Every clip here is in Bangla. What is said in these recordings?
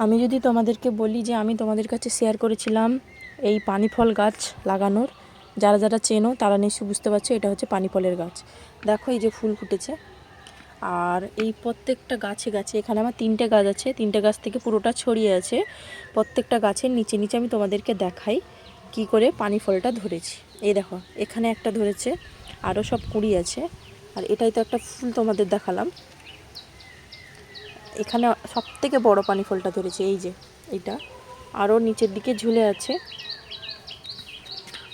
আমি যদি তোমাদেরকে বলি যে আমি তোমাদের কাছে শেয়ার করেছিলাম এই পানি ফল গাছ লাগানোর, যারা যারা চেনো তারা নিশ্চয়ই বুঝতে পারছো এটা হচ্ছে পানি ফলের গাছ। দেখো এই যে ফুল ফুটেছে, আর এই প্রত্যেকটা গাছে গাছে এখানে আমার 3টে গাছ আছে, 3টে গাছ থেকে পুরোটা ছড়িয়ে আছে। প্রত্যেকটা গাছের নিচে নিচে আমি তোমাদেরকে দেখাই কি করে পানি ফলটা ধরেছি। এই দেখো এখানে একটা ধরেছে, আরও সব কুড়ি আছে। আর এটাই তো একটা ফুল তোমাদের দেখালাম, এখানে সবথেকে বড় পানি ফলটা ধরেছে এই যে এটা, আরও নিচের দিকে ঝুলে আছে।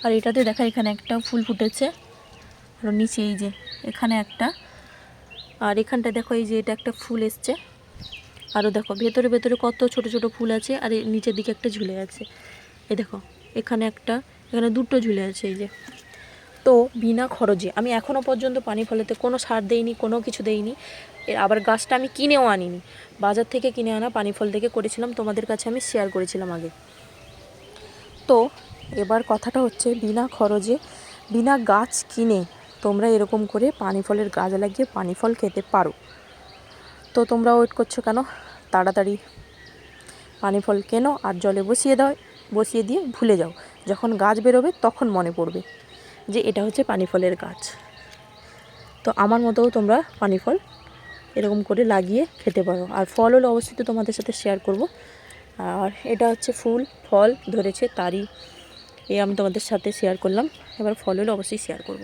আর এটাতে দেখা এখানে একটা ফুল ফুটেছে, আর নিচে এই যে এখানে একটা, আর এখানটা দেখো এই যে এটা একটা ফুল এসছে। আরও দেখো ভেতরে ভেতরে কত ছোট ছোট ফুল আছে, আর এই নিচের দিকে একটা ঝুলে আছে। এই দেখো এখানে একটা, এখানে দুটো ঝুলে আছে এই যে। তো বিনা খরচে আমি এখনও পর্যন্ত পানি ফলেতে কোনো সার দেইনি, কোনো কিছু দেইনি। আবার গাছটা আমি কিনেও আনিনি, বাজার থেকে কিনে আনা পানি ফল থেকে করেছিলাম, তোমাদের কাছে আমি শেয়ার করেছিলাম আগে। তো এবার কথাটা হচ্ছে বিনা খরচে বিনা গাছ কিনে তোমরা এরকম করে পানি ফলের গাছ লাগিয়ে পানি ফল খেতে পারো। তো তোমরা ওয়েট করছো কেন? তাড়াতাড়ি পানি ফল কেনো আর জলে বসিয়ে দিয়ে ভুলে যাও। যখন গাছ বেরোবে তখন মনে পড়বে যে এটা হচ্ছে পানি ফলের গাছ। তো আমার মতোও তোমরা পানি ফল এরকম করে লাগিয়ে খেতে পারো। আর ফল হলে অবশ্যই তো তোমাদের সাথে শেয়ার করব। আর এটা হচ্ছে ফুল, ফল ধরেছে তারই আমি তোমাদের সাথে শেয়ার করলাম। এবার ফল হলে অবশ্যই শেয়ার করব।